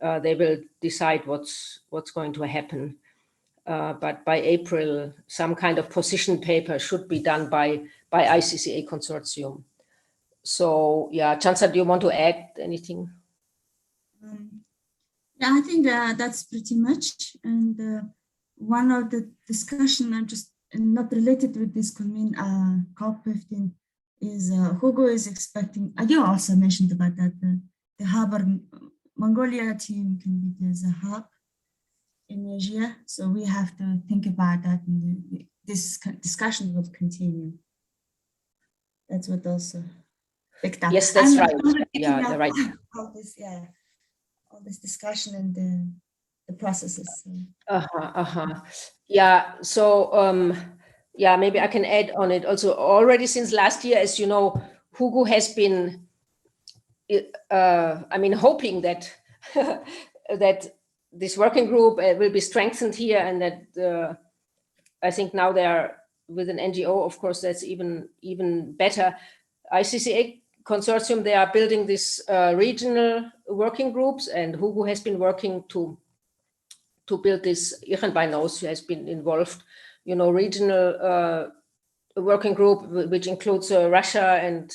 [SPEAKER 2] They will decide what's going to happen. But by April, some kind of position paper should be done by ICCA consortium. So yeah, Chansa, do you want to add anything?
[SPEAKER 4] Yeah, I think that's pretty much. And one of the discussion, I'm just not related with this COP15, is Hugo is expecting. You also mentioned about that the hub Mongolia team can be there's a hub in Asia, so we have to think about that, and this discussion will continue. That's what also picked up.
[SPEAKER 2] Yes, that's right. Yeah, they're right.
[SPEAKER 4] All this discussion and the processes.
[SPEAKER 2] Yeah. So maybe I can add on it also. Already since last year, as you know, Hugo has been, hoping that that this working group will be strengthened here, and that I think now they are with an NGO. Of course, that's even better. ICCA consortium, they are building this regional working groups, and Hugo has been working to build this. Ichanbai knows, who has been involved, regional working group, which includes Russia and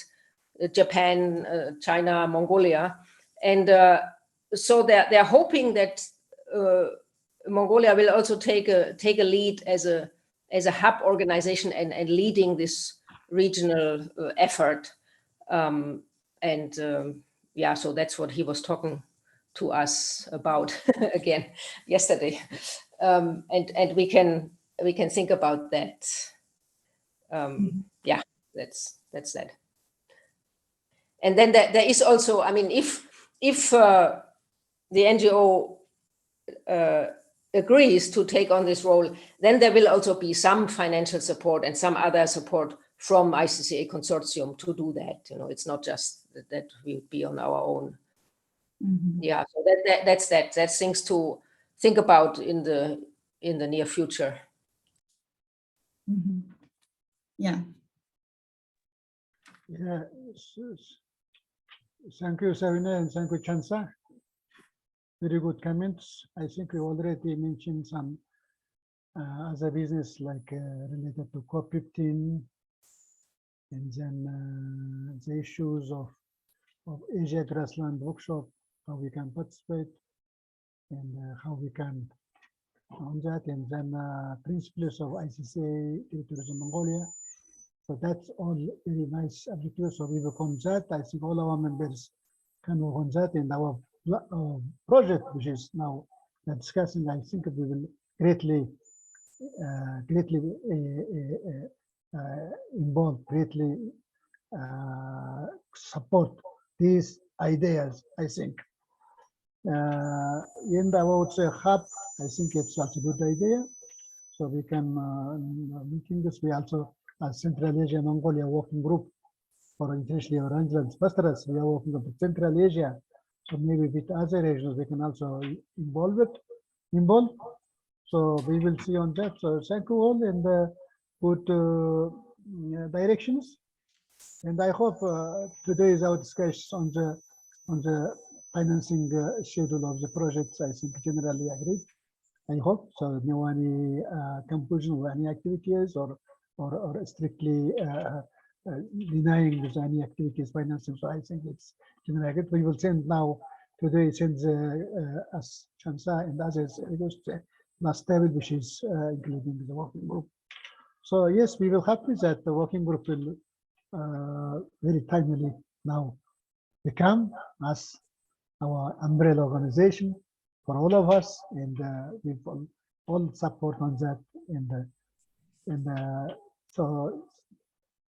[SPEAKER 2] Japan, China, Mongolia, and so they're hoping that Mongolia will also take a lead as a hub organization and leading this regional effort. So that's what he was talking to us about again yesterday, and we can think about that. That's that. And then there is also, if the NGO agrees to take on this role, then there will also be some financial support and some other support from ICCA consortium to do that. You know, it's not just that we'll be on our own. Yeah, so that's things to think about in the near future.
[SPEAKER 4] Yeah.
[SPEAKER 3] Yeah. Thank you, Savina, and thank you, Chansa. Very good comments. I think we already mentioned some other business like related to COP15, and then the issues of Asia Grassland Workshop, how we can participate, and how we can on that, and then principles of ICCA Tourism Mongolia. So that's all very nice objectives. So we work on that. I think all our members can work on that, and our project, which is now discussing, I think we will greatly involve, greatly support these ideas, I think. And I would say hub, I think it's such a good idea. So we can, making this, we also, as Central Asia Mongolia working group for international arrangements, pastors, we are working with Central Asia. So maybe with other regions, we can also involve. So we will see on that. So thank you all, and good directions. And I hope today is our discussion on the financing schedule of the projects. I think generally agreed. I hope so. No any conclusion of any activities or strictly denying any activities financing. So I think it's generally agreed. We will send now today, send as Chansa and others last table, which is including the working group. So yes, we will happy that the working group will very timely now become as our umbrella organization for all of us, and we all support on that. And so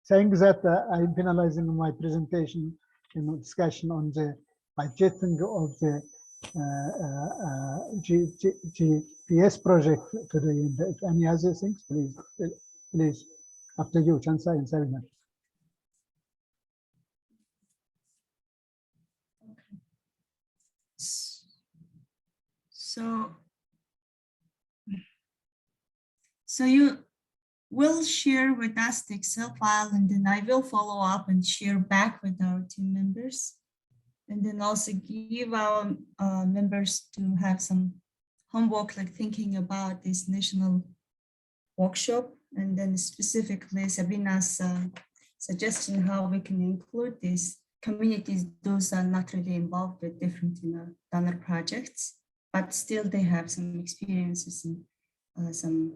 [SPEAKER 3] saying that, I'm finalizing my presentation and discussion on the budgeting of the GPS project today. And if any other things, please, after you, Chansa and Savina.
[SPEAKER 4] So you will share with us the Excel file, and then I will follow up and share back with our team members, and then also give our members to have some homework, like thinking about this national workshop, and then specifically Sabina's suggestion how we can include these communities, those are not really involved with different donor projects, but still they have some experiences and some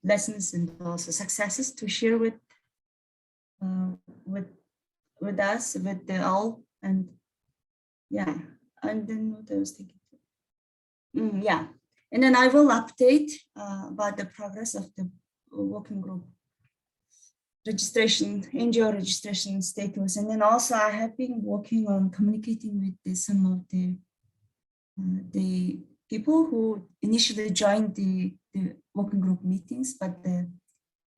[SPEAKER 4] lessons and also successes to share with us, with the all. And yeah, and then what I was thinking, yeah, and then I will update about the progress of the working group registration, NGO registration status. And then also I have been working on communicating with some of the people who initially joined the working group meetings, but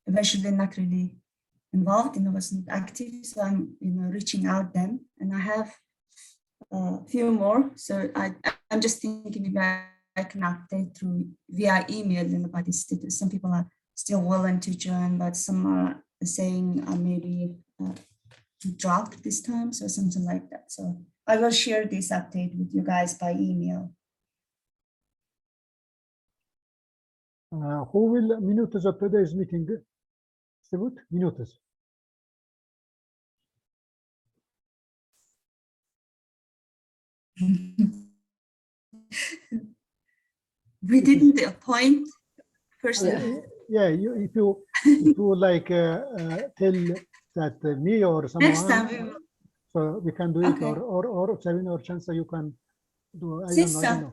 [SPEAKER 4] eventually not really involved and wasn't active. So I'm reaching out them, and I have a few more. So I'm just thinking maybe I can update through via email and about this status. Some people are still willing to join, but some are saying maybe dropped this time, so something like that. So I will share this update with you guys by email.
[SPEAKER 3] Who will minutes of today's meeting? Sebut, minutes.
[SPEAKER 4] We didn't appoint person.
[SPEAKER 3] Yeah, if you like tell that me or someone,
[SPEAKER 4] Next time we will.
[SPEAKER 3] So we can do it,
[SPEAKER 4] Okay.
[SPEAKER 3] or Savina or Chansa, you can do. I
[SPEAKER 4] Since,
[SPEAKER 3] don't know.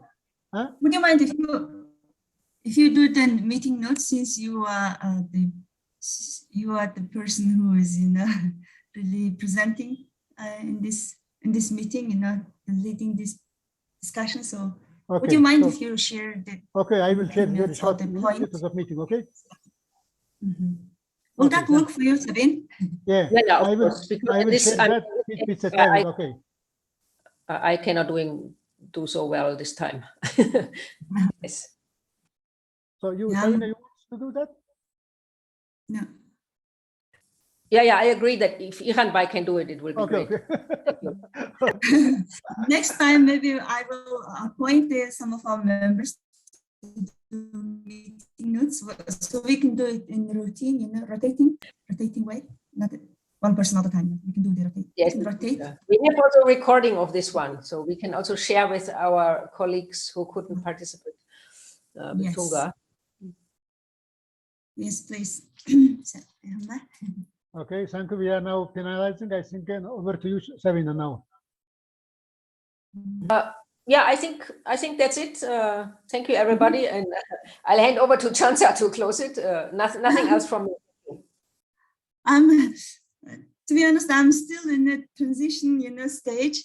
[SPEAKER 3] Huh?
[SPEAKER 4] Would you mind if you do the meeting notes, since you are the person who is really presenting in this meeting, leading this discussion. So
[SPEAKER 3] Okay.
[SPEAKER 4] Would you mind
[SPEAKER 3] so-
[SPEAKER 4] if you share the
[SPEAKER 3] Okay, I will share very
[SPEAKER 4] minutes
[SPEAKER 3] short
[SPEAKER 4] of the point?
[SPEAKER 3] minutes of meeting, okay?
[SPEAKER 4] Will
[SPEAKER 3] Okay,
[SPEAKER 4] that work for you, Sabine?
[SPEAKER 3] Yeah,
[SPEAKER 2] Yeah, of
[SPEAKER 3] I will,
[SPEAKER 2] course, because
[SPEAKER 3] I will
[SPEAKER 2] this,
[SPEAKER 3] share
[SPEAKER 2] I
[SPEAKER 3] that with the
[SPEAKER 2] I-
[SPEAKER 3] timing, okay?
[SPEAKER 2] I cannot do so well this time. Yes.
[SPEAKER 3] So you,
[SPEAKER 4] Yeah.
[SPEAKER 3] Sabina, you want to do that?
[SPEAKER 4] No.
[SPEAKER 2] Yeah, I agree that if Iranbay can do it, it will be
[SPEAKER 3] Okay,
[SPEAKER 2] great.
[SPEAKER 3] okay.
[SPEAKER 4] Next time, maybe I will appoint some of our members to do meeting notes, so we can do it in routine, rotating way, not one person all the time. We can do the rotate.
[SPEAKER 2] Yes,
[SPEAKER 4] We can rotate.
[SPEAKER 2] we have also recording of this one, so we can also share with our colleagues who couldn't participate with
[SPEAKER 4] Yes.
[SPEAKER 2] Tunga.
[SPEAKER 4] Yes, please. So,
[SPEAKER 3] Okay, thank you. We are now finalizing. I think over to you, Sabina, now.
[SPEAKER 2] Yeah, I think that's it. Thank you, everybody, and I'll hand over to Chansa to close it. Nothing else from me.
[SPEAKER 4] To be honest, I'm still in the transition, stage,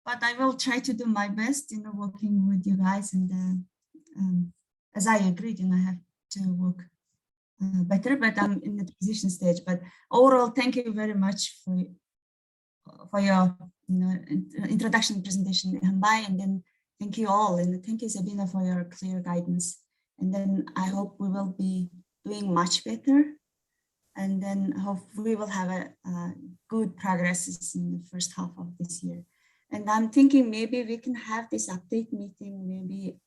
[SPEAKER 4] but I will try to do my best, working with you guys. And as I agreed, I have to work better, but I'm in the transition stage. But overall, thank you very much for your introduction presentation, Bye, and then thank you all, and thank you, Sabina, for your clear guidance. And then I hope we will be doing much better, and then hope we will have a good progresses in the first half of this year. And I'm thinking maybe we can have this update meeting maybe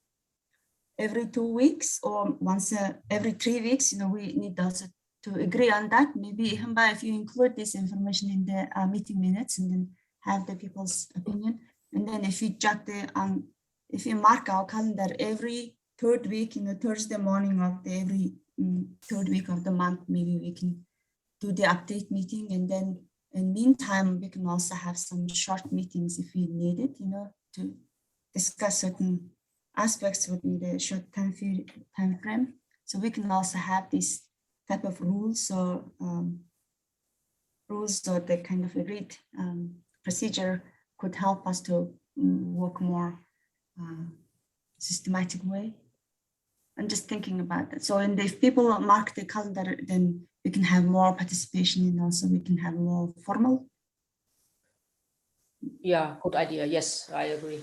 [SPEAKER 4] every 2 weeks or once every 3 weeks. We need also to agree on that. Maybe Hamba, if you include this information in the meeting minutes and then have the people's opinion. And then if you jot if you mark our calendar every 3rd week, Thursday morning of every 3rd week of the month, maybe we can do the update meeting. And then in meantime, we can also have some short meetings if we need it, to discuss certain aspects within the short time frame. So we can also have this type of rules or the kind of agreed procedure could help us to work more systematic way. I'm just thinking about that. So, and if people mark the calendar, then we can have more participation, and also we can have more formal.
[SPEAKER 2] Yeah, good idea. Yes, I agree.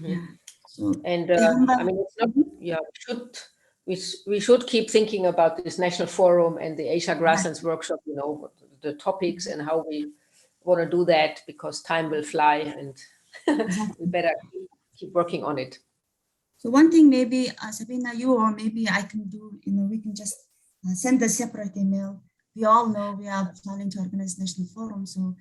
[SPEAKER 4] Yeah. So,
[SPEAKER 2] And I mean, it's not. Yeah, we should keep thinking about this national forum and the Asia Grasslands workshop. The topics and how we want to do that, because time will fly, and we better keep working on it.
[SPEAKER 4] So one thing maybe Sabina, you or maybe I can do, we can just send a separate email. We all know we are planning to organize national forum. So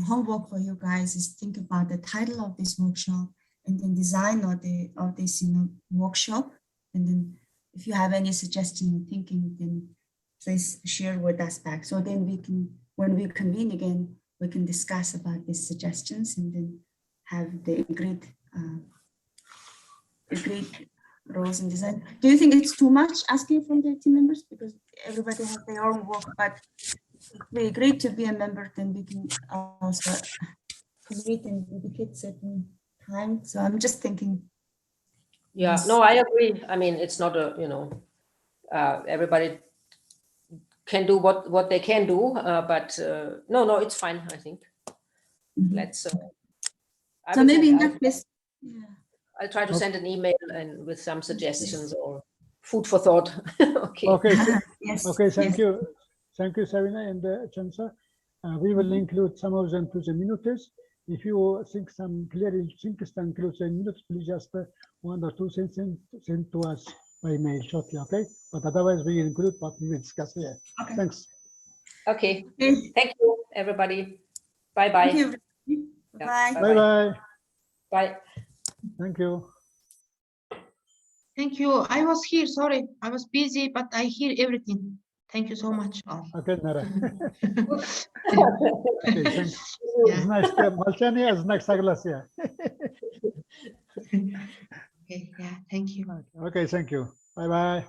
[SPEAKER 4] homework for you guys is think about the title of this workshop and then design of this workshop. And then if you have any suggestion and thinking, then please share with us back. So then we can, when we convene again, we can discuss about these suggestions and then have the agreed roles and design. Do you think it's too much asking from the team members, because everybody has their own work, but if we agree to be a member, then we can also commit and dedicate certain time. So I'm just thinking.
[SPEAKER 2] Yeah,
[SPEAKER 4] Yes.
[SPEAKER 2] no, I agree. I mean, it's not everybody can do what they can do, but no, it's fine, I think. Let's.
[SPEAKER 4] So maybe in that case, yeah.
[SPEAKER 2] I'll try to send an email and with some suggestions or food for thought. Okay.
[SPEAKER 3] Okay.
[SPEAKER 4] Yes.
[SPEAKER 3] Okay. Thank
[SPEAKER 4] yes.
[SPEAKER 3] you. Thank you, Sabina and Chansa. We will include some of them to the minutes. If you think some clearly think to include the minutes, please just 1 or 2 sentences send to us by mail shortly. Okay. But otherwise, we include what we will discuss here.
[SPEAKER 4] Okay.
[SPEAKER 3] Thanks.
[SPEAKER 2] Okay.
[SPEAKER 4] Okay.
[SPEAKER 2] Thank you, everybody. Bye-bye.
[SPEAKER 4] Thank you. Bye.
[SPEAKER 3] Bye bye.
[SPEAKER 2] Bye.
[SPEAKER 3] Thank you.
[SPEAKER 6] Thank you. I was here. Sorry, I was busy, but I hear everything. Thank you so much. All.
[SPEAKER 3] Okay, Nara. Okay, thanks.
[SPEAKER 6] Yeah.
[SPEAKER 3] Znaš, молчание, знак согласия.
[SPEAKER 6] Okay. Yeah. Thank you.
[SPEAKER 3] Okay, thank you. Bye bye.